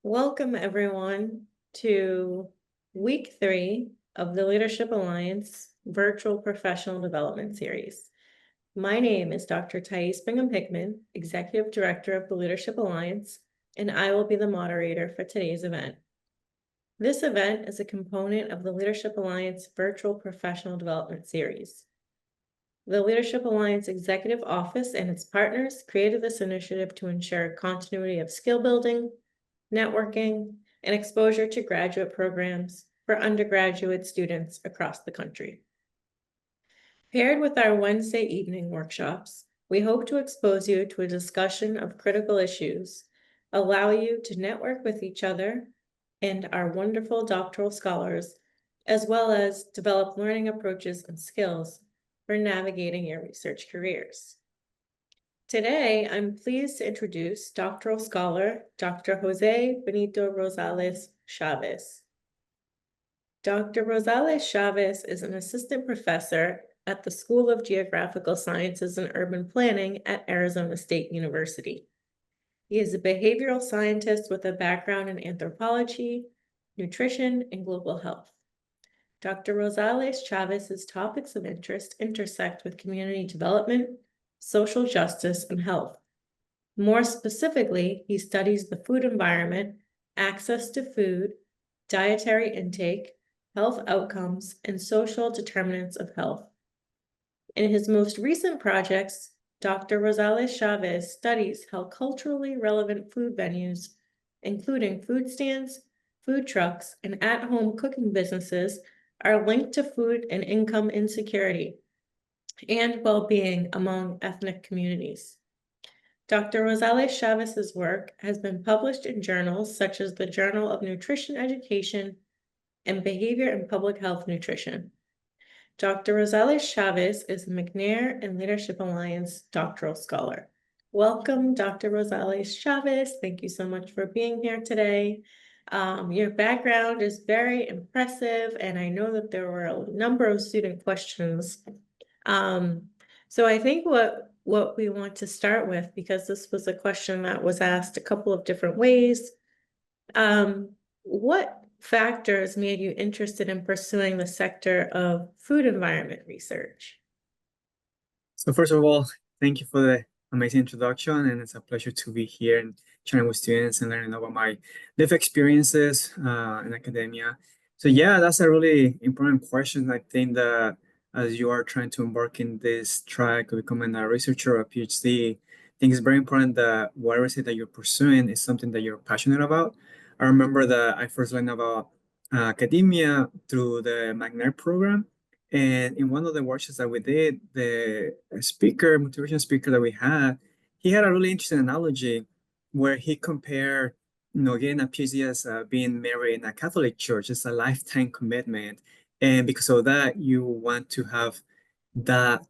Welcome, everyone, to week 3 of the Leadership Alliance Virtual Professional Development Series. My name is Dr. Taiese Bingham-Hickman, Executive Director of the Leadership Alliance, and I will be the moderator for today's event. This event is a component of the Leadership Alliance Virtual Professional Development Series. The Leadership Alliance Executive Office and its partners created this initiative to ensure continuity of skill building, networking, and exposure to graduate programs for undergraduate students across the country. Paired with our Wednesday evening workshops, we hope to expose you to a discussion of critical issues, allow you to network with each other and our wonderful doctoral scholars, as well as develop learning approaches and skills for navigating your research careers. Today, I'm pleased to introduce doctoral scholar, Dr. Jose-Benito Rosales Chavez. Dr. Rosalez Chavez is an assistant professor at the School of Geographical Sciences and Urban Planning at Arizona State University. He is a behavioral scientist with a background in anthropology, nutrition, and global health. Dr. Rosales Chavez's topics of interest intersect with community development, social justice, and health. More specifically, he studies the food environment, access to food, dietary intake, health outcomes, and social determinants of health. In his most recent projects, Dr. Rosalez Chavez studies how culturally relevant food venues, including food stands, food trucks, and at-home cooking businesses, are linked to food and income insecurity and well-being among ethnic communities. Dr. Rosalez Chavez's work has been published in journals such as the Journal of Nutrition Education and Behavior and Public Health Nutrition. Dr. Rosalez Chavez is a McNair and Leadership Alliance Doctoral Scholar. Welcome, Dr. Rosalez Chavez. Thank you so much for being here today. Your background is very impressive, and I know that there were a number of student questions. So I think what we want to start with, because this was a question that was asked a couple of different ways, what factors made you interested in pursuing the sector of food environment research? So first of all, thank you for the amazing introduction, and it's a pleasure to be here and sharing with students and learning about my life experiences in academia. So yeah, that's a really important question. I think that as you are trying to embark in this track of becoming a researcher or a PhD, I think it's very important that whatever it is that you're pursuing is something that you're passionate about. I remember that I first learned about academia through the McNair program. And in one of the workshops that we did, the speaker, motivation speaker that we had, he had a really interesting analogy where he compared, getting a PhD as being married in a Catholic church. It's a lifetime commitment. And because of that, you want to have that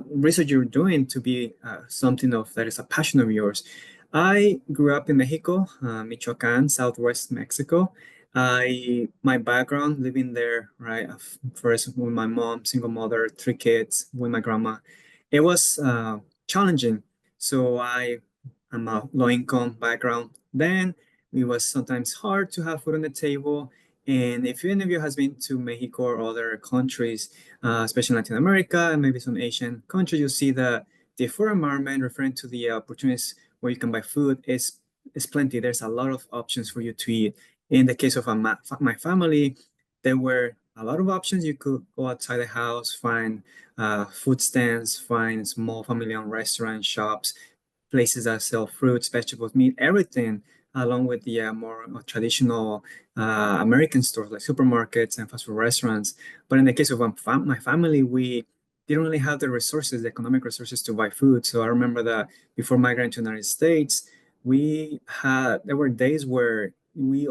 research you're doing to be something that is a passion of yours. I grew up in Mexico, Michoacan, Southwest Mexico. My background living there, right? First with my mom, single mother, 3 kids with my grandma. It was challenging. So I'm a low income background. Then it was sometimes hard to have food on the table. And if any of you has been to Mexico or other countries, especially Latin America and maybe some Asian countries, you'll see that the food environment, referring to the opportunities where you can buy food, is plenty. There's a lot of options for you to eat. In the case of my family, there were a lot of options. You could go outside the house, find food stands, find small family-owned restaurants, shops, places that sell fruits, vegetables, meat, everything, along with the more traditional American stores like supermarkets and fast food restaurants. But in the case of my family, we didn't really have the resources, the economic resources to buy food. So I remember that before migrating to the United States, there were days where the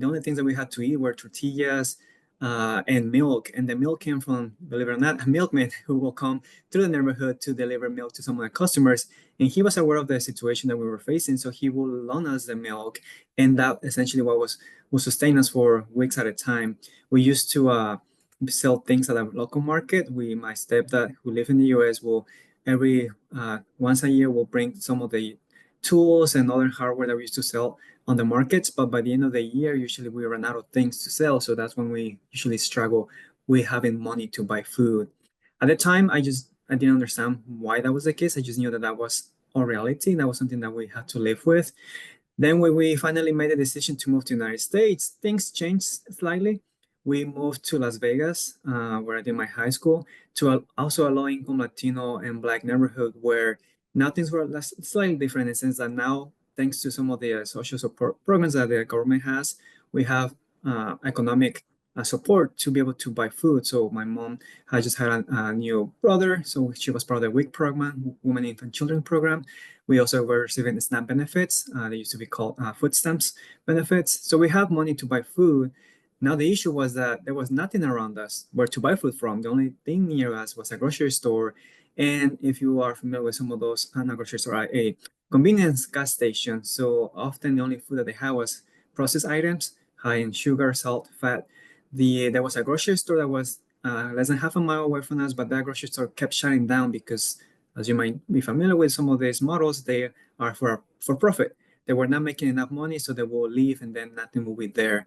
only things that we had to eat were tortillas and milk. And the milk came from, believe it or not, a milkman who will come through the neighborhood to deliver milk to some of the customers. And he was aware of the situation that we were facing, so he would loan us the milk. And that essentially will sustain us for weeks at a time. We used to sell things at a local market. My stepdad, who live in the US, will every once a year will bring some of the tools and other hardware that we used to sell on the markets, but by the end of the year, usually we run out of things to sell. So that's when we usually struggle with having money to buy food. At the time, I didn't understand why that was the case. I just knew that that was our reality. That was something that we had to live with. Then when we finally made the decision to move to the United States, things changed slightly. We moved to Las Vegas, where I did my high school, to also a low-income Latino and Black neighborhood where now things were slightly different in the sense that now, thanks to some of the social support programs that the government has, we have economic support to be able to buy food. So my mom had just had a new brother, so she was part of the WIC program, Women, Infant, Children program. We also were receiving SNAP benefits. They used to be called food stamps benefits. So we have money to buy food. Now the issue was that there was nothing around us where to buy food from. The only thing near us was a grocery store. And if you are familiar with some of those, not grocery store, a convenience gas station. So often the only food that they had was processed items, high in sugar, salt, fat. There was a grocery store that was less than half a mile away from us, but that grocery store kept shutting down because, as you might be familiar with some of these models, they are for profit. They were not making enough money, so they will leave and then nothing will be there.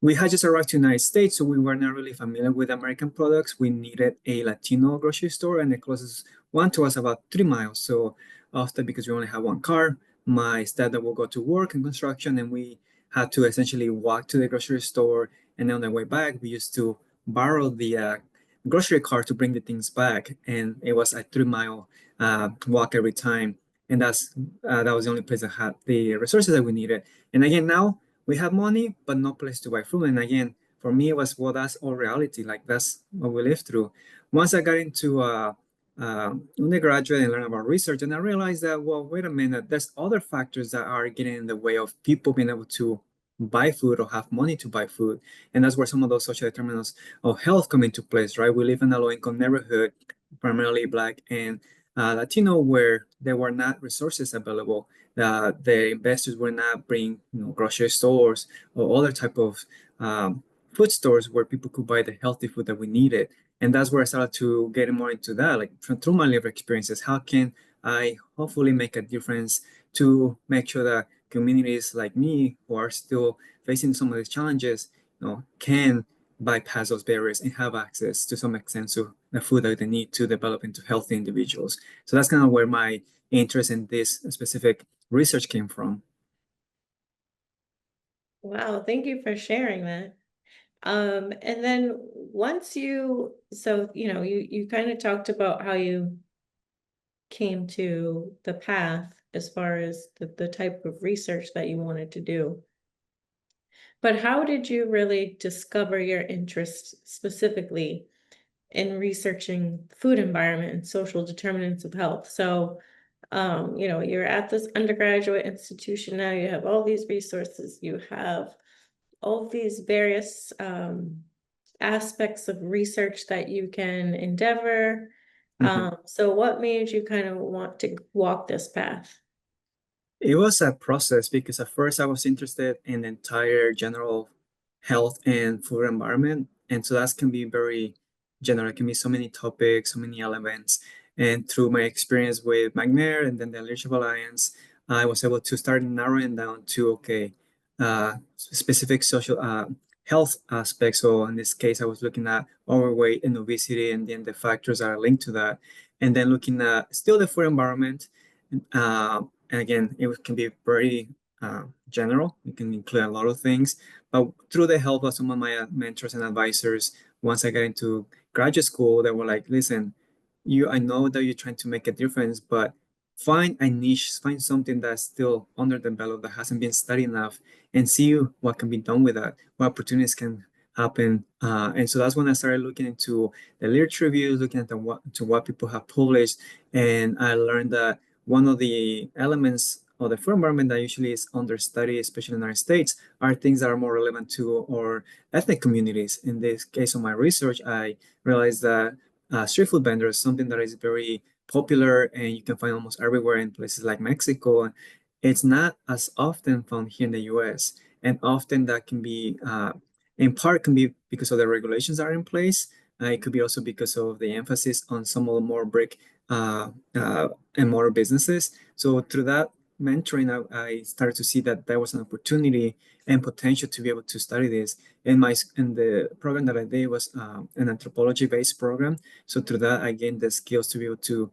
We had just arrived to the United States, so we were not really familiar with American products. We needed a Latino grocery store, and the closest one to us about 3 miles. So often, because we only have one car, my stepdad will go to work in construction, and we had to essentially walk to the grocery store. And then on the way back, we used to borrow the grocery cart to bring the things back, and it was a 3 mile walk every time. And that was the only place that had the resources that we needed. And again, now we have money, but no place to buy food. And again, for me, it was, well, that's all reality. Like that's what we lived through. Once I got into undergraduate and learned about research, and I realized that, well, wait a minute, there's other factors that are getting in the way of people being able to buy food or have money to buy food. And that's where some of those social determinants of health come into place, right? We live in a low-income neighborhood, primarily Black and Latino, where there were not resources available. The investors were not bringing, grocery stores or other type of food stores where people could buy the healthy food that we needed. And that's where I started to get more into that, like through my life experiences. How can I hopefully make a difference to make sure that communities like me who are still facing some of these challenges, can bypass those barriers and have access to some extent to the food that they need to develop into healthy individuals. So that's kind of where my interest in this specific research came from. Wow, thank you for sharing that. And then once you kind of talked about how you came to the path as far as the type of research that you wanted to do. But how did you really discover your interest specifically in researching food environment and social determinants of health? So, you're at this undergraduate institution now, you have all these resources, you have all these various aspects of research that you can endeavor. Mhm. So what made you kind of want to walk this path? It was a process because at first I was interested in the entire general health and food environment. And so that can be very general. It can be so many topics, so many elements. And through my experience with McNair and then the Leadership Alliance, I was able to start narrowing down to, okay, specific social health aspects. So in this case, I was looking at overweight and obesity and then the factors that are linked to that. And then looking at still the food environment. And again, it can be very general. It can include a lot of things. But through the help of some of my mentors and advisors, once I got into graduate school, they were like, listen, I know that you're trying to make a difference, but find a niche, find something that's still underdeveloped, that hasn't been studied enough, and see what can be done with that, what opportunities can happen. And so that's when I started looking into the literature reviews, looking at what people have published, and I learned that one of the elements of the food environment that usually is understudied, especially in the United States, are things that are more relevant to our ethnic communities. In this case of my research, I realized that street food vendors is something that is very popular and you can find almost everywhere in places like Mexico. It's not as often found here in the US. And often that can be, in part, can be because of the regulations that are in place. It could be also because of the emphasis on some of the more brick uh, and mortar businesses. So through that mentoring, I started to see that there was an opportunity and potential to be able to study this. And the program that I did was an anthropology-based program. So through that, I gained the skills to be able to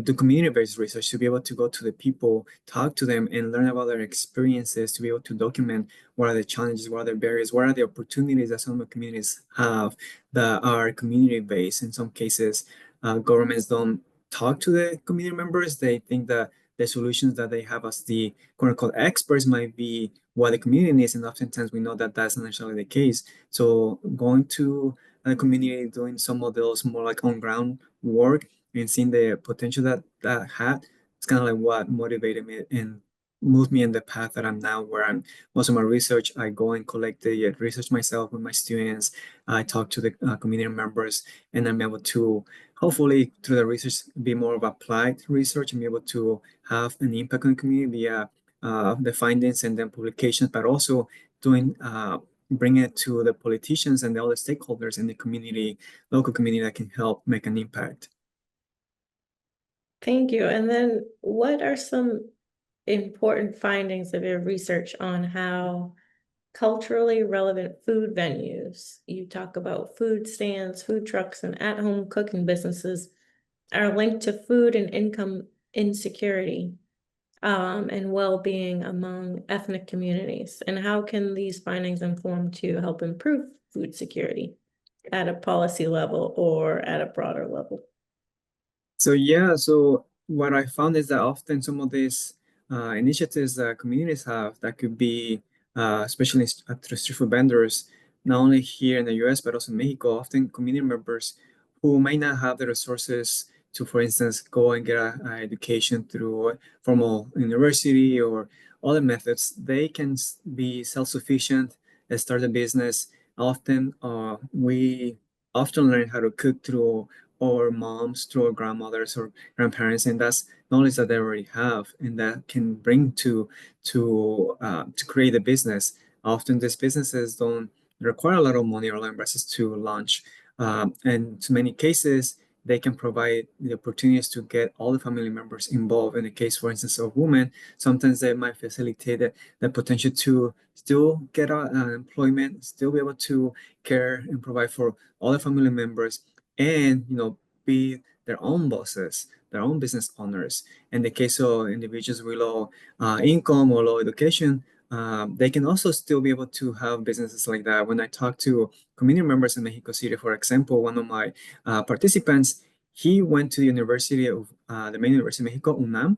do community-based research, to be able to go to the people, talk to them, and learn about their experiences, to be able to document what are the challenges, what are the barriers, what are the opportunities that some of the communities have that are community-based. In some cases, governments don't talk to the community members. They think that the solutions that they have as the quote unquote experts might be what the community needs. And oftentimes we know that that's not necessarily the case. So going to the community, doing some of those more like on ground work and seeing the potential that that had, it's kind of like what motivated me and moved me in the path that I'm now, where I'm most of my research, I go and collect the research myself with my students. I talk to the community members, and I'm able to hopefully through the research be more of applied research and be able to have an impact on the community via the findings and then publications, but also doing bring it to the politicians and the other stakeholders in the community, local community that can help make an impact. Thank you. And then what are some important findings of your research on how culturally relevant food venues, you talk about food stands, food trucks, and at-home cooking businesses, are linked to food and income insecurity, and well-being among ethnic communities? And how can these findings inform to help improve food security at a policy level or at a broader level? So yeah, so what I found is that often some of these initiatives that communities have that could be, especially through street food vendors, not only here in the U.S. but also in Mexico, often community members who may not have the resources to, for instance, go and get a education through a formal university or other methods, they can be self-sufficient and start a business. Often, we often learn how to cook through or moms through our grandmothers or grandparents, and that's knowledge that they already have and that can bring to create a business. Often these businesses don't require a lot of money or investors to launch, and in many cases they can provide the opportunities to get all the family members involved. In the case, for instance, of women, sometimes they might facilitate the potential to still get employment, still be able to care and provide for all the family members, and be their own bosses, their own business owners. In the case of individuals with low income or low education, they can also still be able to have businesses like that. When I talk to community members in Mexico City, for example, one of my participants, he went to the University of the main University of Mexico, UNAM,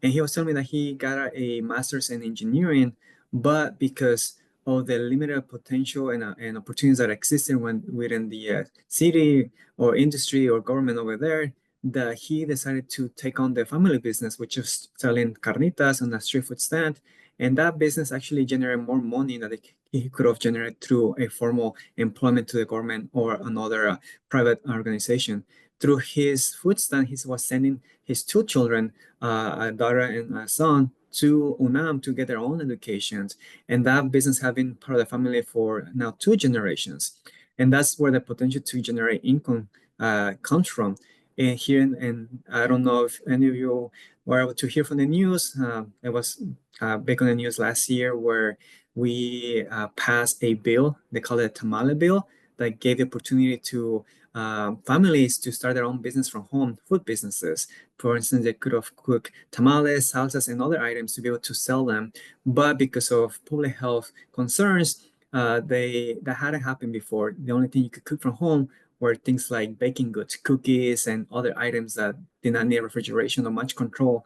and he was telling me that he got a master's in engineering, but because of the limited potential and opportunities that existed within the city or industry or government over there, that he decided to take on the family business, which is selling carnitas on a street food stand. And that business actually generated more money that he could have generated through a formal employment to the government or another private organization. Through his food stand, he was sending his two children, a daughter and a son, to UNAM to get their own educations. And that business has been part of the family for now 2 generations. And that's where the potential to generate income comes from. And here, and I don't know if any of you were able to hear from the news. It was big on the news last year where we passed a bill, they call it a tamale bill, that gave the opportunity to families to start their own business from home, food businesses. For instance, they could have cooked tamales, salsas, and other items to be able to sell them. But because of public health concerns, that hadn't happened before. The only thing you could cook from home were things like baking goods, cookies, and other items that did not need refrigeration or much control.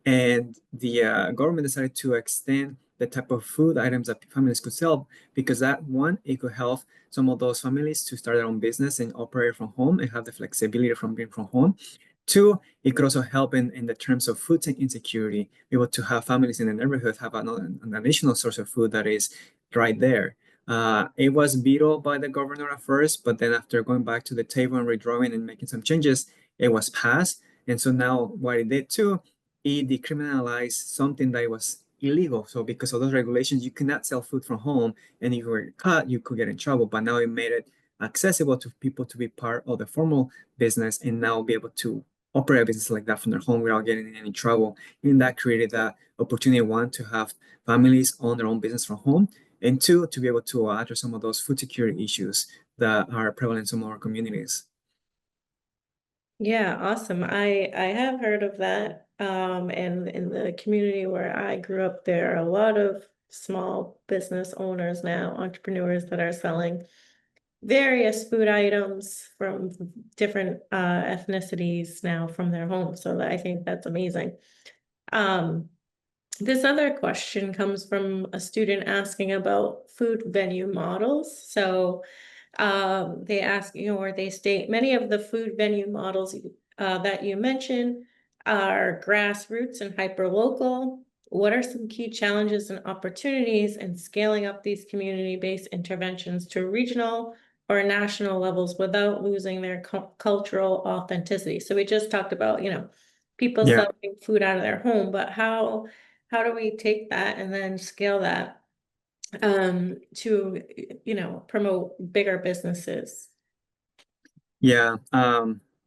And the government decided to extend the type of food items that families could sell, because that one, it could help some of those families to start their own business and operate from home and have the flexibility from being from home. Two, it could also help in the terms of food insecurity, be able to have families in the neighborhood have an additional source of food that is right there. It was vetoed by the governor at first, but then after going back to the table and redrawing and making some changes, it was passed. And so now what it did too, it decriminalized something that was illegal. So because of those regulations, you cannot sell food from home, and if you were caught, you could get in trouble. But now it made it accessible to people to be part of the formal business and now be able to operate a business like that from their home without getting in any trouble. And that created that opportunity, one, to have families own their own business from home, and two, to be able to address some of those food security issues that are prevalent in some of our communities. Yeah, awesome. I have heard of that. And in the community where I grew up, there are a lot of small business owners now, entrepreneurs that are selling various food items from different ethnicities now from their homes. So I think that's amazing. Um, this other question comes from a student asking about food venue models. So they ask, or they state many of the food venue models that you mentioned are grassroots and hyperlocal. What are some key challenges and opportunities in scaling up these community-based interventions to regional or national levels without losing their cultural authenticity? So we just talked about, people Yeah. selling food out of their home, but how do we take that and then scale that to promote bigger businesses? Yeah.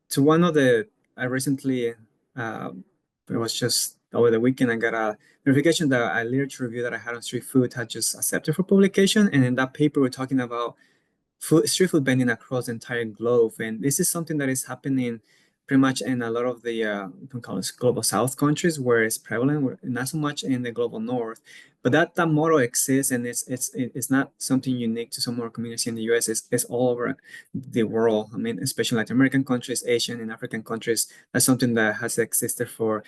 So one of the I recently it was just over the weekend, I got a notification that a literature review that I had on street food had just accepted for publication. And in that paper, we're talking about street food vending across the entire globe. And this is something that is happening pretty much in a lot of the we can call it global south countries where it's prevalent, not so much in the global north. But that model exists, and it's not something unique to some of our communities in the US. It's all over the world. I mean, especially Latin American countries, Asian and African countries. That's something that has existed for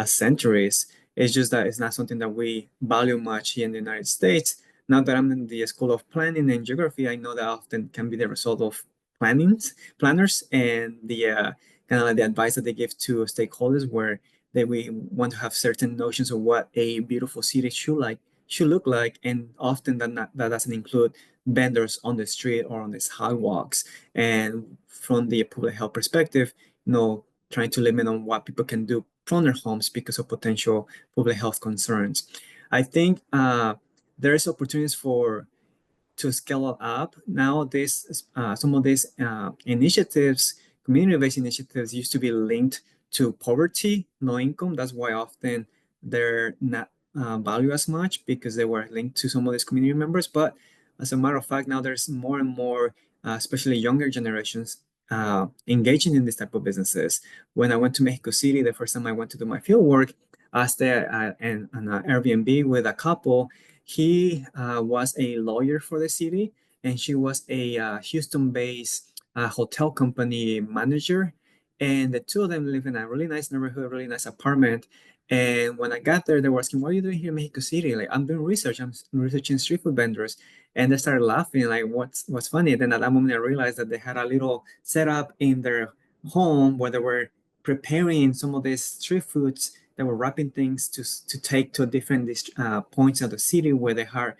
centuries. It's just that it's not something that we value much here in the United States. Now that I'm in the School of Planning and Geography, I know that often can be the result of planners and the kind of like the advice that they give to stakeholders, where we want to have certain notions of what a beautiful city should look like, and often that doesn't include vendors on the street or on the sidewalks. And from the public health perspective, trying to limit on what people can do from their homes because of potential public health concerns. I think there's opportunities for to scale it up. Now, some of these initiatives, community-based initiatives, used to be linked to poverty, low income. That's why often they're not valued as much, because they were linked to some of these community members. But as a matter of fact, now there's more and more, especially younger generations, engaging in this type of businesses. When I went to Mexico City, the first time I went to do my field work, I stayed in an Airbnb with a couple. He was a lawyer for the city, and she was a Houston-based hotel company manager. And the two of them live in a really nice neighborhood, really nice apartment. And when I got there, they were asking, "What are you doing here in Mexico City?" Like, "I'm doing research. I'm researching street food vendors." And they started laughing, like, "What's funny?" Then at that moment, I realized that they had a little setup in their home where they were preparing some of these street foods. They were wrapping things to take to different points of the city where they had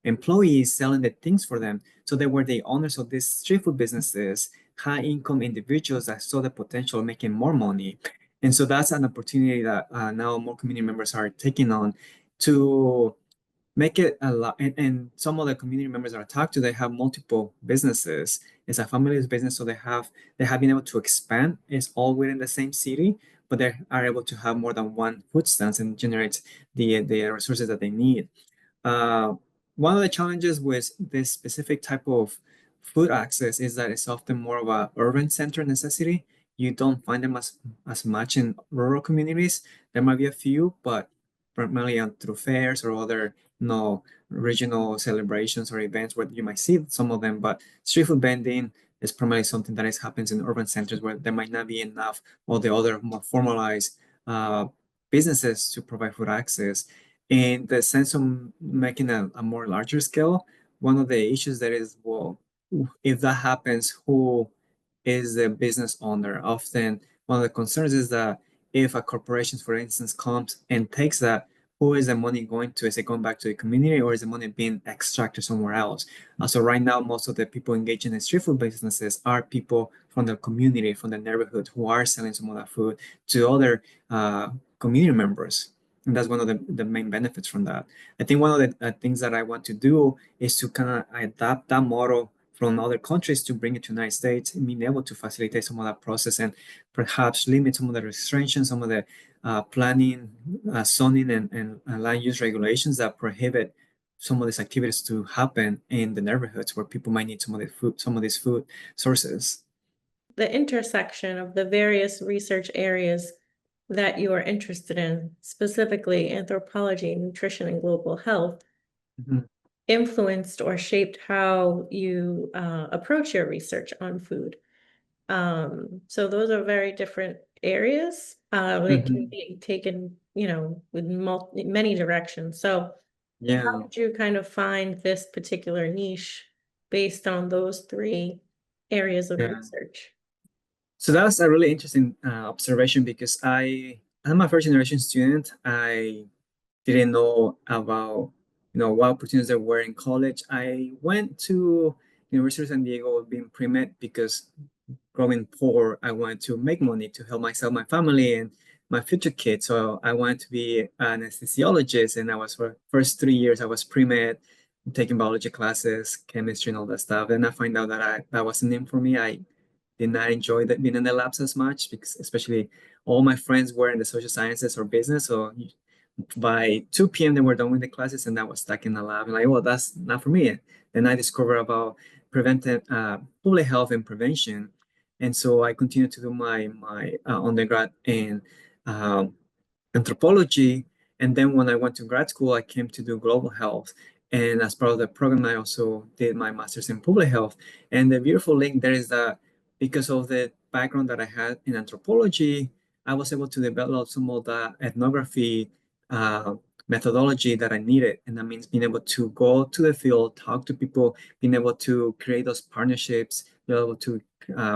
employees selling the things for them. So they were the owners of these street food businesses, high income individuals that saw the potential of making more money. And so that's an opportunity that now more community members are taking on to make it a lot. And some of the community members that I talk to, they have multiple businesses. It's a family's business, so they have been able to expand. It's all within the same city, but they are able to have more than one food stands and generate the resources that they need. Uh, One of the challenges with this specific type of food access is that it's often more of a urban center necessity. You don't find them as much in rural communities. There might be a few, but primarily on through fairs or other regional celebrations or events where you might see some of them. But street food vending is primarily something that happens in urban centers where there might not be enough of the other more formalized businesses to provide food access. In the sense of making a more larger scale, one of the issues that is, well, if that happens, who is the business owner? Often, one of the concerns is that if a corporation, for instance, comes and takes that, who is the money going to? Is it going back to the community, or is the money being extracted somewhere else? So right now, most of the people engaging in street food businesses are people from the community, from the neighborhood, who are selling some of that food to other community members. And that's one of the main benefits from that. I think one of the things that I want to do is to kind of adapt that model from other countries to bring it to the United States and being able to facilitate some of that process and perhaps limit some of the restrictions, some of the planning, zoning, and land use regulations that prohibit some of these activities to happen in the neighborhoods where people might need some of these food sources. The intersection of the various research areas that you are interested in, specifically anthropology, nutrition, and global health, Mhm. influenced or shaped how you approach your research on food. So those are very different areas. They can Mhm. be taken, with many directions. So how Yeah, did you kind of find this particular niche based on those three areas of yeah. research? So that's a really interesting observation because I'm a first generation student. I didn't know about what opportunities there were in college. I went to University of San Diego being pre-med because growing poor, I wanted to make money to help myself, my family, and my future kids. So I wanted to be an anesthesiologist, and I was for first 3 years I was pre-med, taking biology classes, chemistry, and all that stuff. And I find out that that wasn't in for me. I did not enjoy that being in the labs as much because especially all my friends were in the social sciences or business. So by 2 p.m. they were done with the classes and I was stuck in the lab and like, well, that's not for me. Then I discovered about preventive public health and prevention. And so I continued to do my undergrad in um, anthropology. And then when I went to grad school, I came to do global health. And as part of the program, I also did my master's in public health. And the beautiful link there is that because of the background that I had in anthropology, I was able to develop some of the ethnography uh, methodology that I needed. And that means being able to go to the field, talk to people, being able to create those partnerships, be able to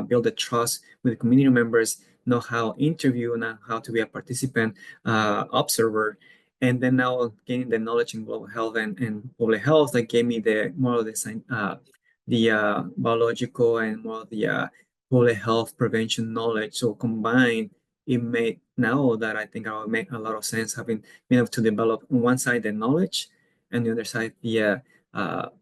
build the trust with community members, know how to interview, know how to be a participant observer. And then now gaining the knowledge in global health and public health that gave me the more of the biological and more of the public health prevention knowledge. So combined, it made now that I think I will make a lot of sense having been able to develop on one side the knowledge and the other side the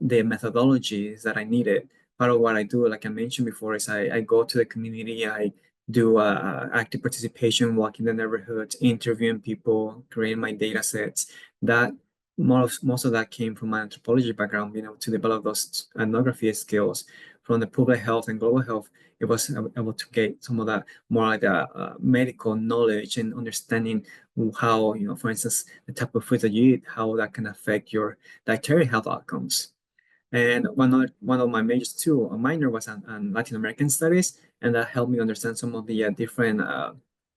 methodologies that I needed. Part of what I do, like I mentioned before, is I go to the community, I do active participation, walking the neighborhoods, interviewing people, creating my data sets. That most of that came from my anthropology background, being able to develop those ethnography skills from the public health and global health. It was able to get some of that more like the medical knowledge and understanding how, for instance, the type of food that you eat, how that can affect your dietary health outcomes. And one of my majors too, a minor was on Latin American studies, and that helped me understand some of the different,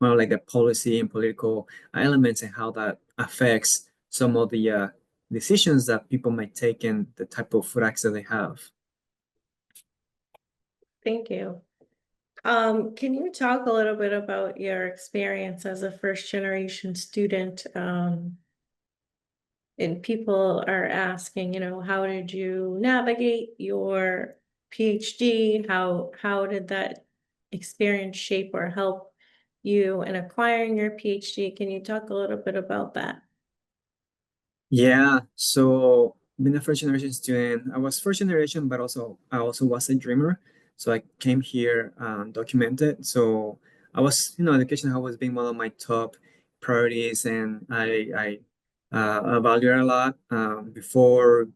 well, like the policy and political elements and how that affects some of the decisions that people might take and the type of food access they have. Thank you. Can you talk a little bit about your experience as a first generation student? And people are asking, how did you navigate your PhD? How did that experience shape or help you in acquiring your PhD? Can you talk a little bit about that? Yeah, so being a first generation student, I was first generation, but also I also was a dreamer. So I came here documented. So I was, education has always been one of my top priorities, and I value it a lot. Before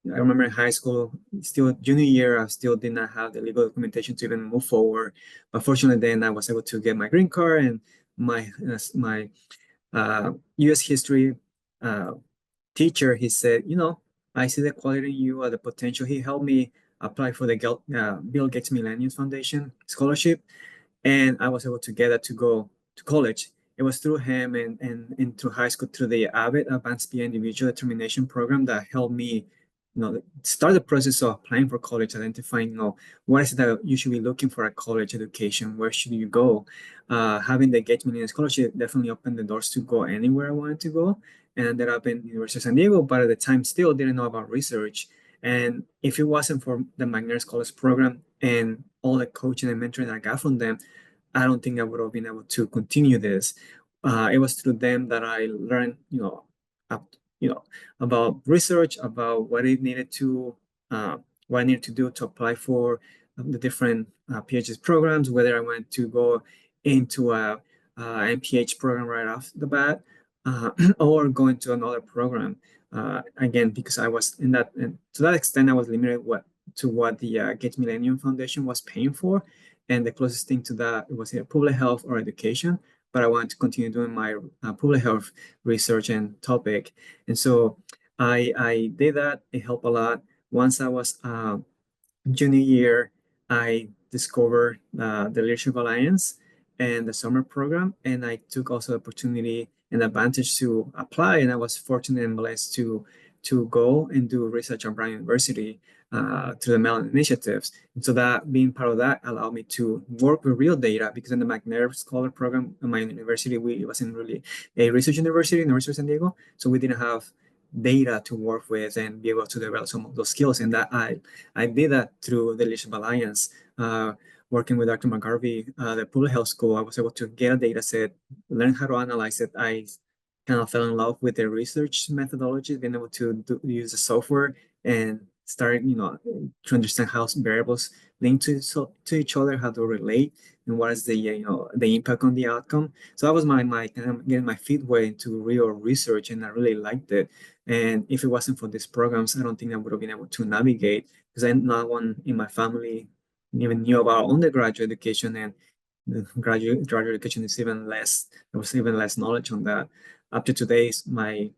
I remember in high school, still junior year, I still did not have the legal documentation to even move forward. But fortunately, then I was able to get my green card and my U.S. history. Uh, Teacher, he said, I see the quality in you, the potential. He helped me apply for the Bill Gates Millennium Foundation scholarship, and I was able to get it to go to college. It was through him and through high school through the AVID Advanced PA Individual Determination Program that helped me, start the process of applying for college, identifying, what is it that you should be looking for a college education, where should you go. Having the Gates Millennium Scholarship definitely opened the doors to go anywhere I wanted to go, and ended up in University of San Diego. But at the time, still didn't know about research. And if it wasn't for the McNair Scholars Program and all the coaching and mentoring I got from them, I don't think I would have been able to continue this. It was through them that I learned, up, about research, about what it needed to what I needed to do to apply for the different PhD programs, whether I wanted to go into a MPH program right off the bat, or go into another program. Again, because I was in that, and to that extent, I was limited to what the Gates Millennium Foundation was paying for, and the closest thing to that was either public health or education. But I wanted to continue doing my public health research and topic, and so I did that. It helped a lot. Once I was junior year, I discovered the Leadership Alliance and the summer program, and I took also the opportunity and advantage to apply. And I was fortunate and blessed to go and do research at Brown University through the Mellon initiatives. And so that being part of that allowed me to work with real data, because in the McNair Scholar program in my university, it wasn't really a research university, University of San Diego, so we didn't have data to work with and be able to develop some of those skills. And that I did that through the Leadership Alliance. Working with Dr. McGarvey, the public health school, I was able to get a data set, learn how to analyze it. I kind of fell in love with the research methodology, being able to use the software and start, to understand how variables link to each other, how to relate, and what is the impact on the outcome. So that was my kind of getting my feet wet into real research, and I really liked it. And if it wasn't for these programs, I don't think I would have been able to navigate, because I'm not one in my family even knew about undergraduate education, and the graduate education is even less. There was even less knowledge on that. Up to today, my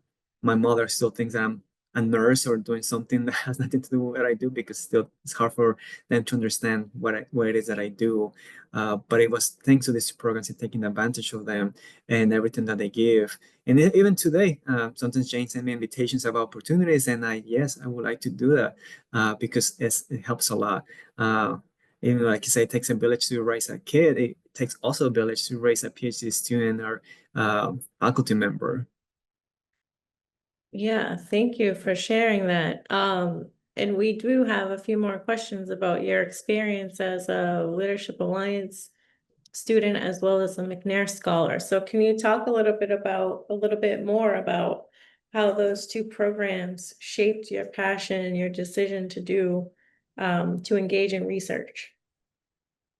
mother still thinks I'm a nurse or doing something that has nothing to do with what I do, because still it's hard for them to understand what it is that I do. But it was thanks to these programs and taking advantage of them and everything that they give. And even today, sometimes Jane sends me invitations about opportunities, and yes, I would like to do that because it helps a lot. Even like you say, it takes a village to raise a kid. It takes also a village to raise a PhD student or faculty member. Yeah, thank you for sharing that. And we do have a few more questions about your experience as a Leadership Alliance student as well as a McNair Scholar. So can you talk a little bit more about how those two programs shaped your passion and your decision to engage in research?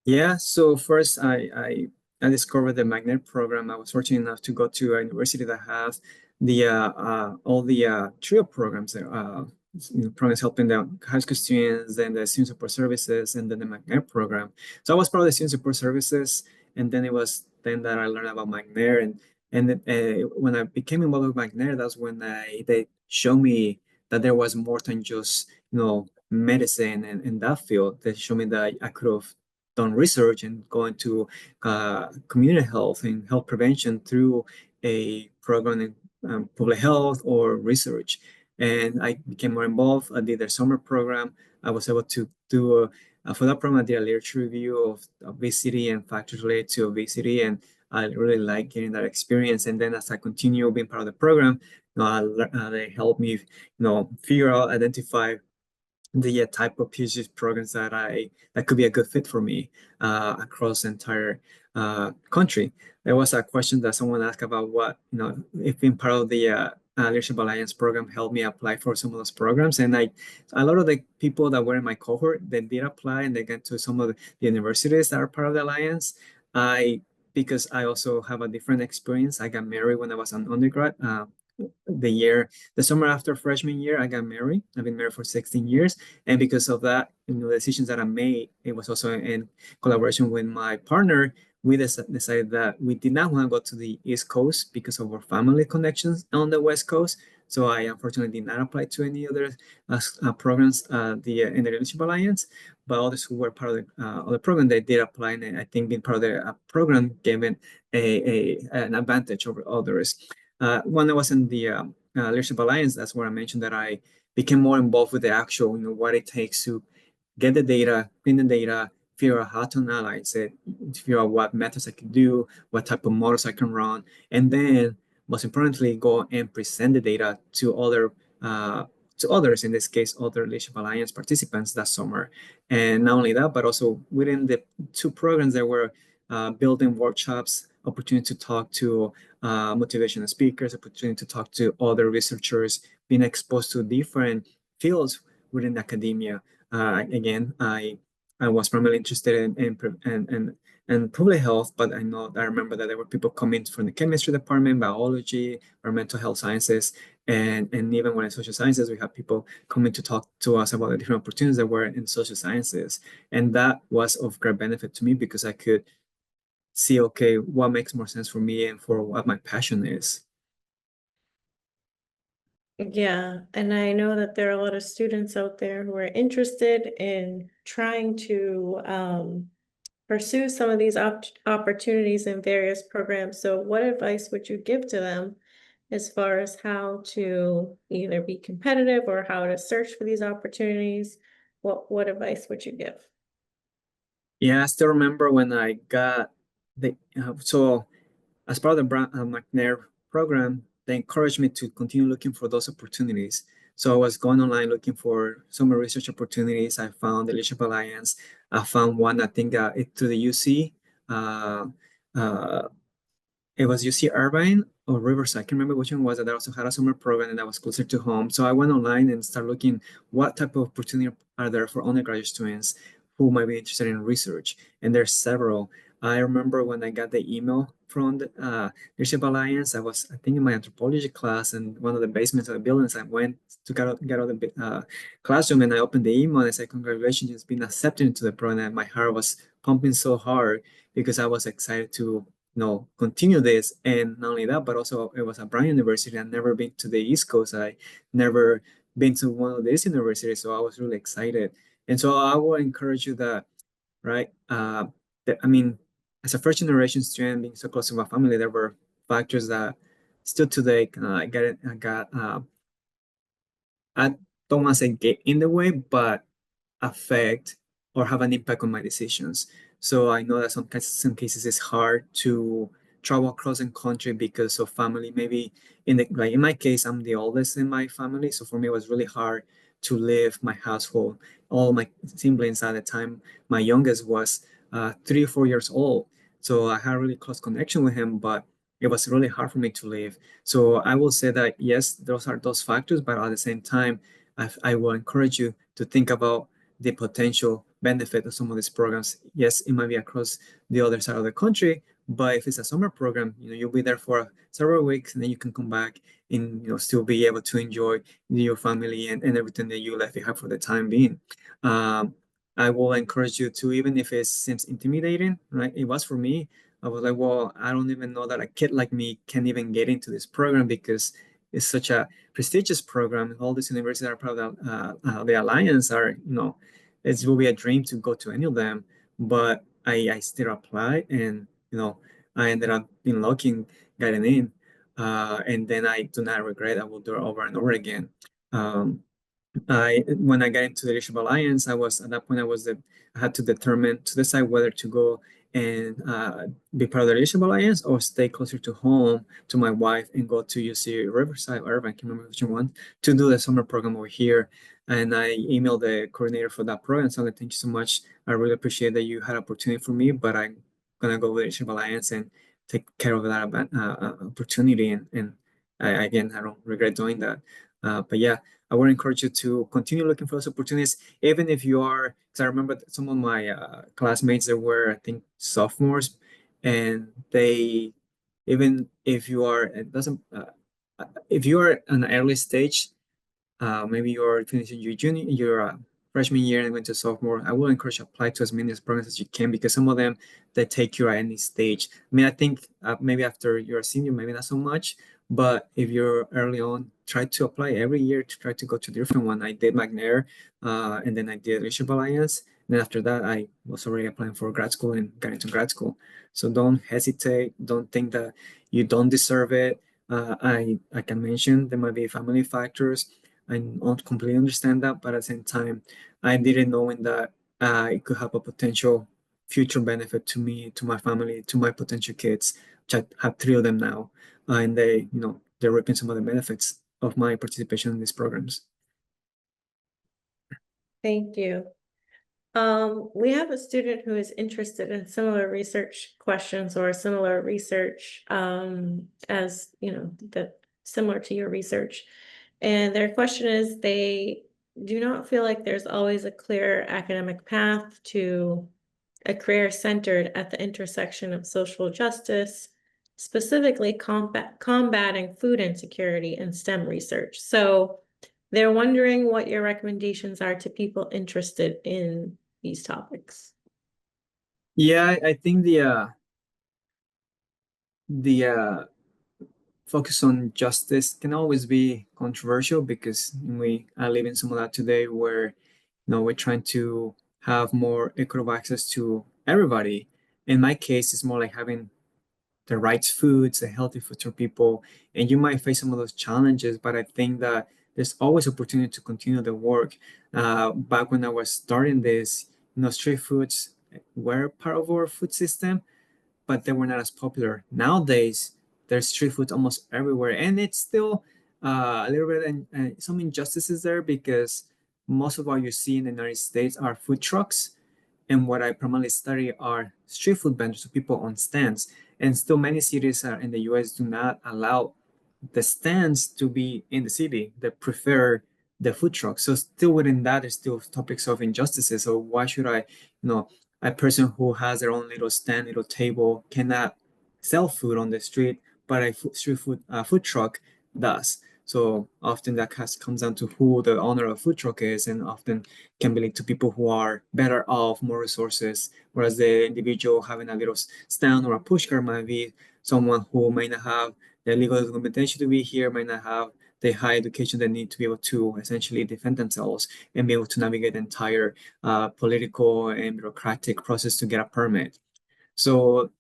Yeah, so first I discovered the magnet program. I was fortunate enough to go to a university that has the all the trio programs, programs helping the high school students and the student support services, and then the magnet program. So I was part of the student support services, and then it was then that I learned about magnet, and when I became involved with magnet, that's when they showed me that there was more than just medicine and in that field. They showed me that I could have done research and go into community health and health prevention through a program in public health or research. And I became more involved. I did their summer program. I was able to do, for that program, I did a literature review of obesity and factors related to obesity. And I really like getting that experience. And then as I continue being part of the program, they helped me, figure out, identify the type of PhD programs that could be a good fit for me across the entire country. There was a question that someone asked about what if being part of the Leadership Alliance program helped me apply for some of those programs, and a lot of the people that were in my cohort, they did apply and they got to some of the universities that are part of the alliance. I Because I also have a different experience. I got married when I was an undergrad. The summer after freshman year, I got married. I've been married for 16 years. And because of that, the decisions that I made, it was also in collaboration with my partner. We decided that we did not want to go to the East Coast because of our family connections on the West Coast. So I unfortunately did not apply to any other programs in the Leadership Alliance. But others who were part of the program, they did apply. And I think being part of the program gave it an advantage over others. When I was in the Leadership Alliance, that's where I mentioned that I became more involved with the actual, what it takes to get the data, clean the data, figure out how to analyze it, figure out what methods I can do, what type of models I can run, and then most importantly, go and present the data to others, in this case, other Leadership Alliance participants that summer. And not only that, but also within the two programs that were building workshops, opportunity to talk to motivational speakers, opportunity to talk to other researchers, being exposed to different fields within academia. Again, I was primarily interested in public health, but I remember that there were people coming from the chemistry department, biology, or mental health sciences, and even when in social sciences, we have people coming to talk to us about the different opportunities that were in social sciences, and that was of great benefit to me because I could see, okay, what makes more sense for me and for what my passion is. Yeah, and I know that there are a lot of students out there who are interested in trying to pursue some of these opportunities in various programs. So what advice would you give to them as far as how to either be competitive or how to search for these opportunities? What advice would you give? Yeah, I still remember when I got so as part of the McNair program, they encouraged me to continue looking for those opportunities. So I was going online looking for summer research opportunities. I found the Leadership Alliance. I found one, I think, to the UC. Uh, uh, it was UC Irvine or Riverside. I can't remember which one was it. That also had a summer program and that was closer to home. So I went online and started looking what type of opportunity are there for undergraduate students who might be interested in research. And there's several. I remember when I got the email from the Leadership Alliance, I think, in my anthropology class, and one of the basements of the buildings, I went to get out of the classroom and I opened the email and I said, congratulations, you've been accepted into the program. And my heart was pumping so hard because I was excited to continue this. And not only that, but also it was a brand university. I'd never been to the East Coast. I never been to one of these universities. So I was really excited. And so I will encourage you that, right? I mean, as a first generation student being so close to my family, there were factors that still today, I don't want to say get in the way, but affect or have an impact on my decisions. So I know that some cases it's hard to travel across the country because of family. Maybe like in my case, I'm the oldest in my family, so for me it was really hard to leave my household. All my siblings at the time, my youngest was 3 or 4 years old, so I had a really close connection with him, but it was really hard for me to leave. So I will say that yes, those are those factors, but at the same time, I will encourage you to think about the potential benefit of some of these programs. Yes, it might be across the other side of the country, but if it's a summer program, you'll be there for several weeks and then you can come back and still be able to enjoy your family and everything that you left behind for the time being. Um, I will encourage you to, even if it seems intimidating, right? It was for me. I was like, well, I don't even know that a kid like me can even get into this program because it's such a prestigious program. All these universities that are part of the alliance are, it will be a dream to go to any of them. But I still applied, and I ended up being lucky in getting in. And then I do not regret. I will do it over and over again. Um, when I got into the Leadership Alliance, I was at that point I had to decide whether to go and be part of the Leadership Alliance or stay closer to home to my wife and go to UC Riverside or Irvine, I can't remember which one, to do the summer program over here. And I emailed the coordinator for that program. So thank you so much. I really appreciate that you had opportunity for me, but I'm gonna go with Leadership Alliance and take care of that opportunity. And again, I don't regret doing that. But yeah, I would encourage you to continue looking for those opportunities, even if you are, because I remember some of my classmates that were, I think, sophomores, and even if you are, it doesn't, if you are an early stage, maybe you're finishing your freshman year and went to sophomore, I will encourage you to apply to as many programs as you can because some of them they take you at any stage. I mean, I think maybe after you're a senior, maybe not so much, but if you're early on, try to apply every year to try to go to a different one. I did McNair, and then I did Leadership Alliance. And then after that, I was already applying for grad school and got into grad school. So don't hesitate. Don't think that you don't deserve it. I can mention there might be family factors. I don't completely understand that, but at the same time, I didn't knowing that it could have a potential future benefit to me, to my family, to my potential kids, which I have three of them now, and they're reaping some of the benefits of my participation in these programs. Thank you. We have a student who is interested in similar research questions or similar research as that similar to your research. And their question is do not feel like there's always a clear academic path to a career centered at the intersection of social justice, specifically combating food insecurity and STEM research. So they're wondering what your recommendations are to people interested in these topics. Yeah, I think the focus on justice can always be controversial because we are living some of that today where we're trying to have more equitable access to everybody. In my case, it's more like having the right foods, the healthy foods for people, and you might face some of those challenges, but I think that there's always opportunity to continue the work. Back when I was starting this, street foods were part of our food system, but they were not as popular. Nowadays, there's street food almost everywhere, and it's still a little bit and some injustices there because most of what you see in the United States are food trucks, and what I primarily study are street food vendors, so people on stands. And still, many cities in the U.S. do not allow the stands to be in the city. They prefer the food trucks. So still within that, there's still topics of injustices. So why should a person who has their own little stand, little table, cannot sell food on the street, but a street food truck does. So often that comes down to who the owner of food truck is, and often can be linked to people who are better off, more resources, whereas the individual having a little stand or a push cart might be someone who may not have the legal documentation to be here, might not have the high education they need to be able to essentially defend themselves and be able to navigate the entire political and bureaucratic process to get a permit. So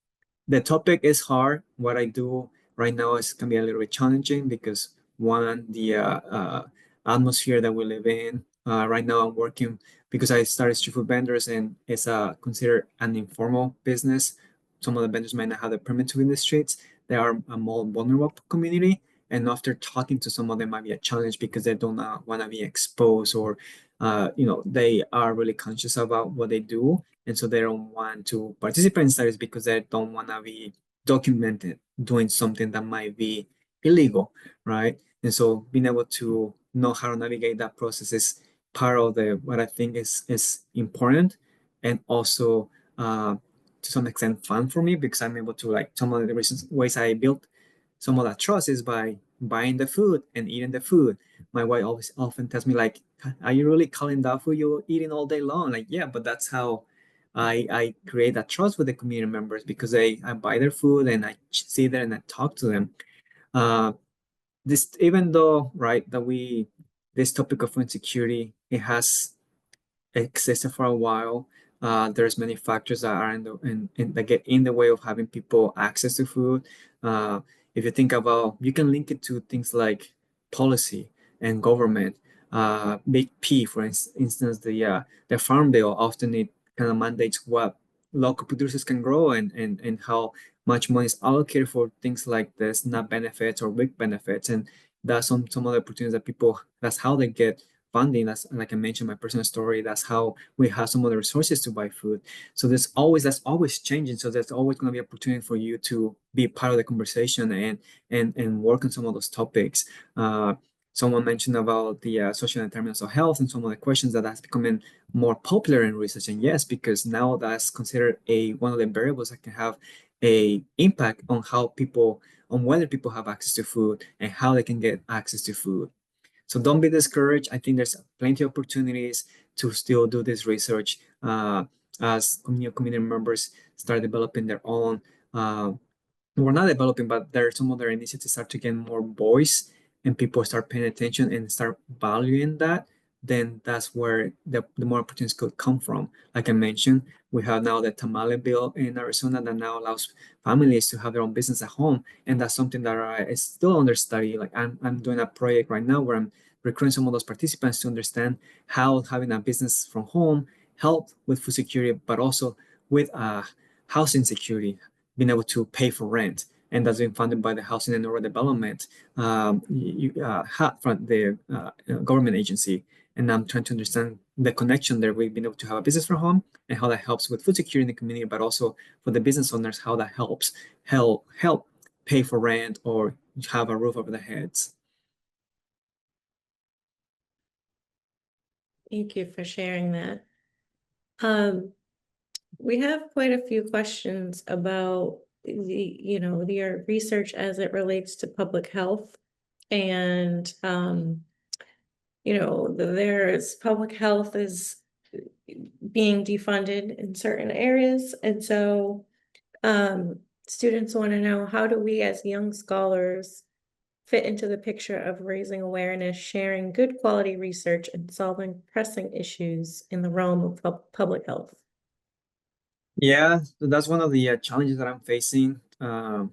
the topic is hard. What I do right now is can be a little bit challenging because one, the atmosphere that we live in. Right now, I'm working because I started street food vendors, and it's considered an informal business. Some of the vendors might not have the permit to be in the streets. They are a more vulnerable community, and after talking to some of them, might be a challenge because they don't want to be exposed, or they are really conscious about what they do, and so they don't want to participate in studies because they don't want to be documented doing something that might be illegal, right? And so being able to know how to navigate that process is part of the what I think is important, and also to some extent fun for me because I'm able to, like, some of the reasons ways I built some of that trust is by buying the food and eating the food. My wife always often tells me, like, are you really calling that food you're eating all day long? Like, yeah, but that's how I create that trust with the community members because I buy their food and I see them and I talk to them. Uh, this even though, right, that we this topic of food security, it has existed for a while. There's many factors that are that get in the way of having people access to food. If you think about, you can link it to things like policy and government. Big P, for instance, the Farm Bill often it kind of mandates what local producers can grow, and how much money is allocated for things like the SNAP benefits or WIC benefits, and that's some of the opportunities that people. That's how they get funding. That's, like I mentioned, my personal story. That's how we have some of the resources to buy food. So that's always changing. So there's always going to be opportunity for you to be part of the conversation and work on some of those topics. Someone mentioned about the social determinants of health and some of the questions that's becoming more popular in research. And yes, because now that's considered a one of the variables that can have a impact on how people on whether people have access to food and how they can get access to food. So don't be discouraged. I think there's plenty of opportunities to still do this research as community members start developing their own. We're not developing, but there are some other initiatives start to get more voice and people start paying attention and start valuing that. Then that's where the more opportunities could come from. Like I mentioned, we have now the tamale bill in Arizona that now allows families to have their own business at home, and that's something that is still under study. Like I'm doing a project right now where I'm recruiting some of those participants to understand how having a business from home help with food security, but also with housing security, being able to pay for rent. And that's been funded by the Housing and Urban Development from the government agency. And I'm trying to understand the connection there. We've been able to have a business from home and how that helps with food security in the community, but also for the business owners, how that help pay for rent or have a roof over their heads. Thank you for sharing that. We have quite a few questions about your research as it relates to public health. And, there's public health is being defunded in certain areas. And so, students want to know, how do we as young scholars fit into the picture of raising awareness, sharing good quality research, and solving pressing issues in the realm of public health? Yeah, so that's one of the challenges that I'm facing. The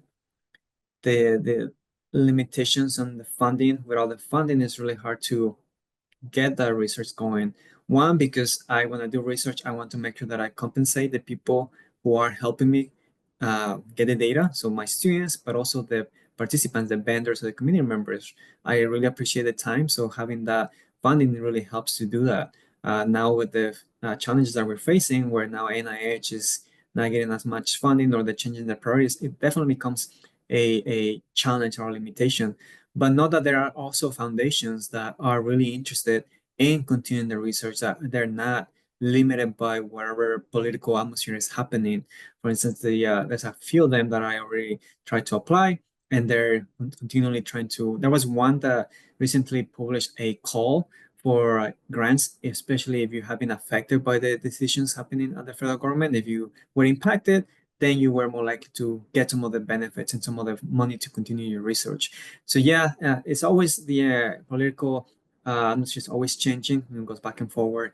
limitations on the funding. Without the funding, it's really hard to get that research going. One, because I want to do research, I want to make sure that I compensate the people who are helping me get the data. So my students, but also the participants, the vendors, the community members. I really appreciate the time. So having that funding really helps to do that. Now with the challenges that we're facing, where now NIH is not getting as much funding or the change in the priorities, it definitely becomes a challenge or a limitation. But not that there are also foundations that are really interested in continuing the research, that they're not limited by whatever political atmosphere is happening. For instance, there's a few of them that I already tried to apply, and they're continually trying to. There was one that recently published a call for grants, especially if you have been affected by the decisions happening at the federal government. If you were impacted, then you were more likely to get some of the benefits and some of the money to continue your research. So yeah, it's always the political atmosphere is always changing and goes back and forward.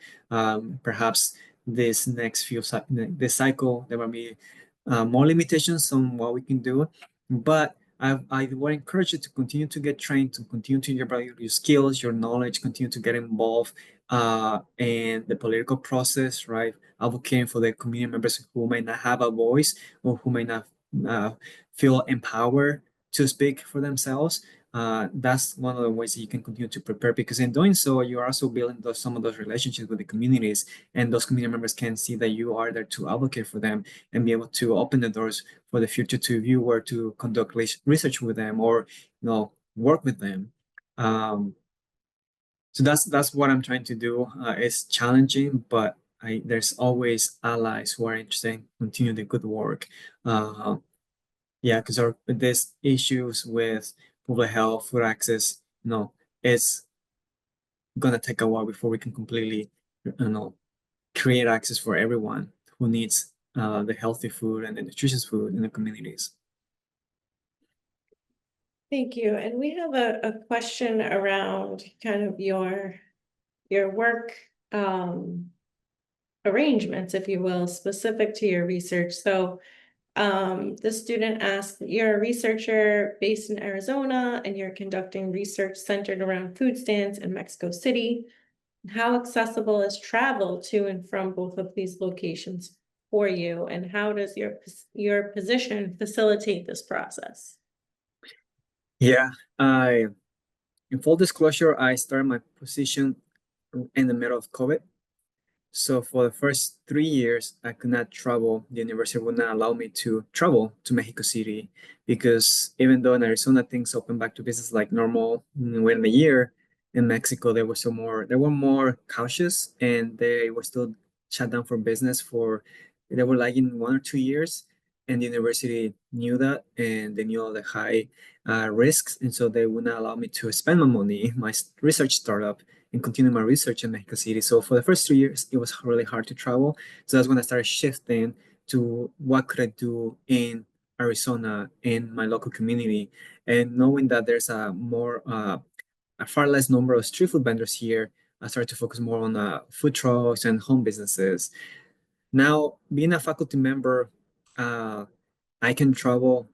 Perhaps this next this cycle there will be more limitations on what we can do, but I would encourage you to continue to get trained, to continue to develop your skills, your knowledge, continue to get involved in the political process, right? Advocating for the community members who may not have a voice or who may not uh, feel empowered to speak for themselves. That's one of the ways that you can continue to prepare, because in doing so, you are also building some of those relationships with the communities, and those community members can see that you are there to advocate for them and be able to open the doors for the future to view where to conduct research with them or work with them. Um, so that's what I'm trying to do. It's challenging, but there's always allies who are interested in continue the good work. Uh, yeah, because there's issues with public health, food access. It's gonna take a while before we can completely, create access for everyone who needs the healthy food and the nutritious food in the communities. Thank you. And we have a question around kind of your work arrangements, if you will, specific to your research. So the student asked, you're a researcher based in Arizona and you're conducting research centered around food stands in Mexico City. How accessible is travel to and from both of these locations for you? And how does your position facilitate this process? Yeah, in full disclosure, I started my position in the middle of COVID. So for the first 3 years, I could not travel. The university would not allow me to travel to Mexico City because even though in Arizona things opened back to business like normal within a year, in Mexico they were more cautious and they were still shut down for business for they were lagging 1 or 2 years, and the university knew that and they knew all the high risks, and so they would not allow me to spend my money in my research startup and continue my research in Mexico City. So for the first 3 years, it was really hard to travel. So that's when I started shifting to what could I do in Arizona in my local community, and knowing that there's a far less number of street food vendors here. I started to focus more on food trucks and home businesses. Now, being a faculty member, uh, I can travel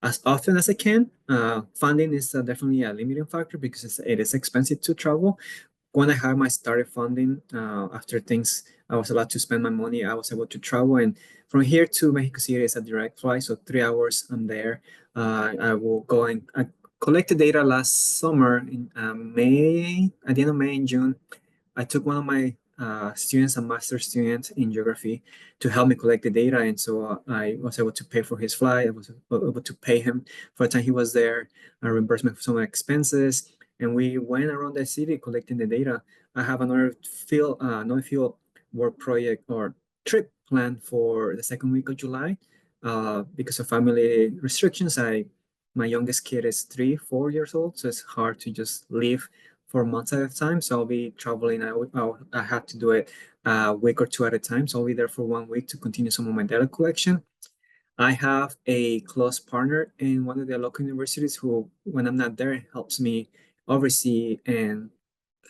as often as I can. Funding is definitely a limiting factor because it is expensive to travel. When I had my started funding, after things, I was allowed to spend my money. I was able to travel, and from here to Mexico City is a direct flight, so 3 hours I'm there. I will go and I collected data last summer in May, at the end of May and June. I took one of my students, a master student in geography, to help me collect the data. And so I was able to pay for his flight. I was able to pay him for the time he was there, a reimbursement for some expenses. and we went around the city collecting the data. I have another field work project or trip planned for the second week of July. Because of family restrictions, my youngest kid is 4 years old, so it's hard to just leave for months at a time. So I'll be traveling. I have to do it a week or two at a time. So I'll be there for 1 week to continue some of my data collection. I have a close partner in one of the local universities who, when I'm not there, helps me oversee and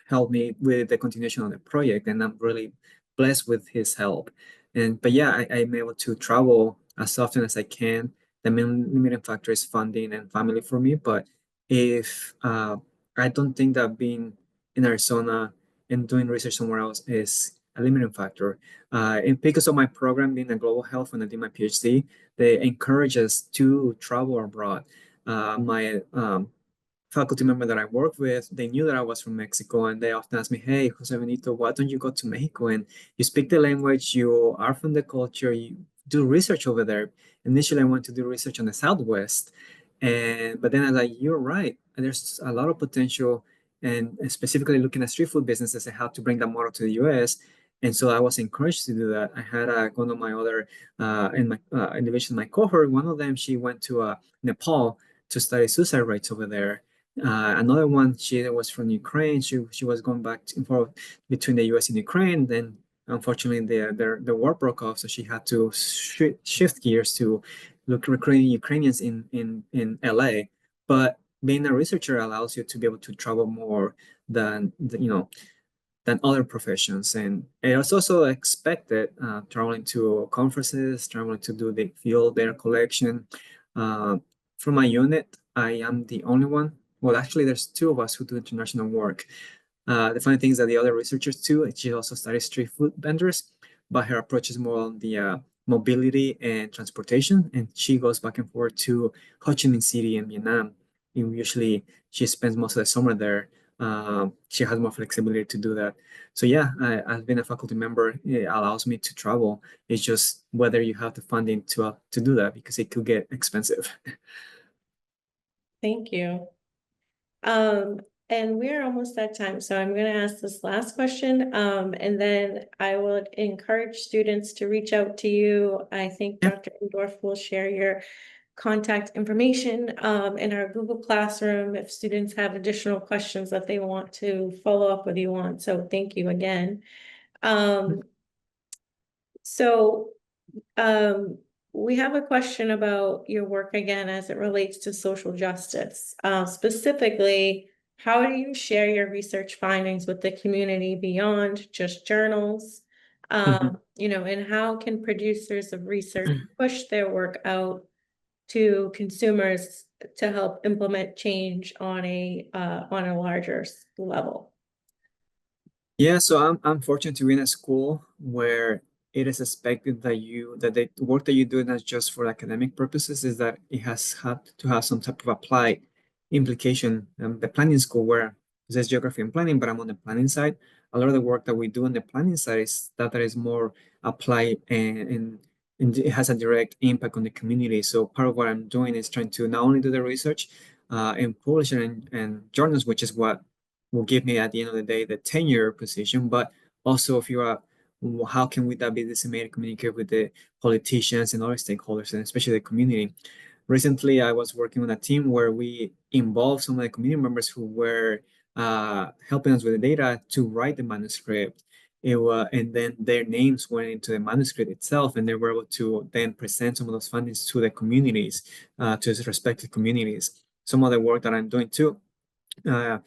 help me with the continuation of the project, and I'm really blessed with his help. But yeah, I'm able to travel as often as I can. The main limiting factor is funding and family for me, but if I don't think that being in Arizona and doing research somewhere else is a limiting factor. And because of my program being a global health when I did my PhD, they encourage us to travel abroad. My faculty member that I work with, they knew that I was from Mexico, and they often ask me, "Hey, Jose-Benito, why don't you go to Mexico and you speak the language, you are from the culture, you do research over there." Initially, I wanted to do research on the Southwest, but then I was like, "You're right. There's a lot of potential." And specifically looking at street food businesses and how to bring that model to the US. And so I was encouraged to do that. I had one of my other in my individuals in my cohort. One of them, she went to Nepal to study suicide rates over there. Another one, she was from Ukraine. She was going back and forth between the U.S. and Ukraine. Then, unfortunately, the war broke off, so she had to shift gears to look recruiting Ukrainians in LA. But being a researcher allows you to be able to travel more than other professions. And it was also expected traveling to conferences, traveling to do the field data collection. Uh, from my unit, I am the only one. Well, actually, there's two of us who do international work. The funny thing is that the other researchers too, she also studies street food vendors, but her approach is more on the mobility and transportation, and she goes back and forth to Ho Chi Minh City in Vietnam. And usually, she spends most of the summer there. She has more flexibility to do that. So yeah, I've been a faculty member. It allows me to travel. It's just whether you have the funding to do that because it could get expensive. Thank you. Um, and we're almost at time, so I'm gonna ask this last question, and then I would encourage students to reach out to you. I think Yeah. Dr. Endorf will share your contact information, in our Google Classroom if students have additional questions that they want to follow up with you on. So thank you again. Um, so we have a question about your work again as it relates to social justice. Specifically, how do you share your research findings with the community beyond just journals? Mhm. And how can producers of research push their work out to consumers to help implement change on a larger level? Yeah, so I'm fortunate to be in a school where it is expected that the work that you do not just for academic purposes, is that it has had to have some type of applied implication. The planning school where it says geography and planning, but I'm on the planning side. A lot of the work that we do on the planning side is that is more applied and it has a direct impact on the community. So part of what I'm doing is trying to not only do the research and publish it in journals, which is what will give me at the end of the day the tenure position, but also if you are, how can we that be disseminated, communicate with the politicians and other stakeholders, and especially the community. Recently, I was working on a team where we involved some of the community members who were helping us with the data to write the manuscript. And then their names went into the manuscript itself, and they were able to then present some of those findings to the communities, to the respective communities. Some of the work that I'm doing too, uh,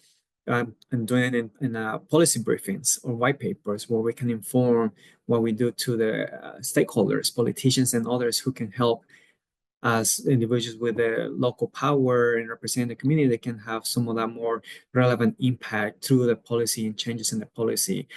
and doing it in policy briefings or white papers where we can inform what we do to the stakeholders, politicians, and others who can help as individuals with the local power and represent the community. They can have some of that more relevant impact through the policy and changes in the policy.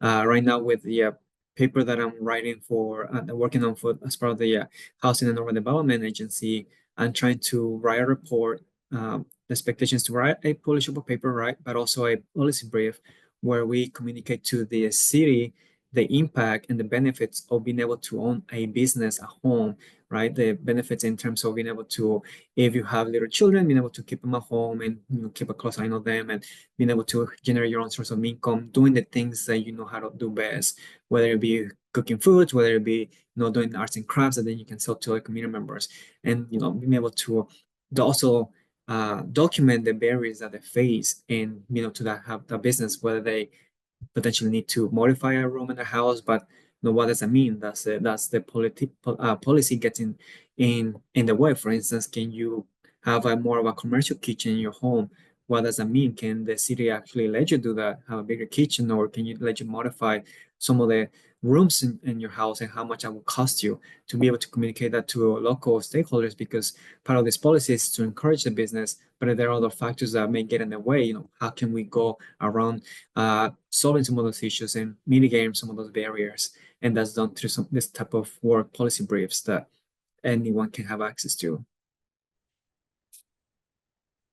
Right now, with the paper that I'm writing for, working on for as part of the Housing and Urban Development Agency, I'm trying to write a report. The expectations to write a publishable paper, right, but also a policy brief where we communicate to the city the impact and the benefits of being able to own a business, a home, right? The benefits in terms of being able to, if you have little children, being able to keep them at home and keep a close eye on them, and being able to generate your own source of income, doing the things that you know how to do best, whether it be cooking foods, whether it be doing arts and crafts that then you can sell to like community members, and being able to also document the barriers that they face, and to that have the business, whether they potentially need to modify a room in the house, but what does that mean? That's the policy getting in the way. For instance, can you have a more of a commercial kitchen in your home? What does that mean? Can the city actually let you do that, have a bigger kitchen, or can you let you modify some of the rooms in your house, and how much that will cost you, to be able to communicate that to local stakeholders? Because part of this policy is to encourage the business, but there are other factors that may get in the way. How can we go around solving some of those issues and mitigating some of those barriers? And that's done through this type of work policy briefs that anyone can have access to.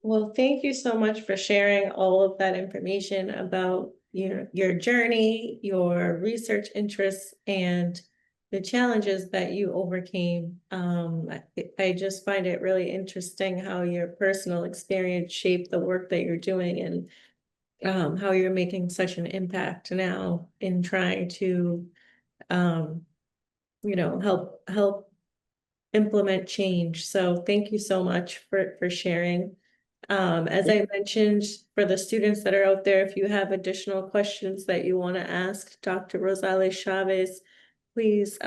Well, thank you so much for sharing all of that information about your journey, your research interests, and the challenges that you overcame. I just find it really interesting how your personal experience shaped the work that you're doing, and how you're making such an impact now in trying to help implement change. So thank you so much for sharing. As I mentioned, for the students that are out there, if you have additional questions that you want to ask Dr. Rosalez Chavez, please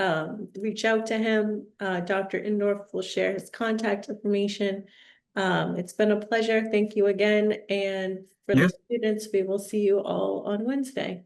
reach out to him. Dr. Indorf will share his contact information. It's been a pleasure. Thank you again. And for the students, we will see you all on Wednesday.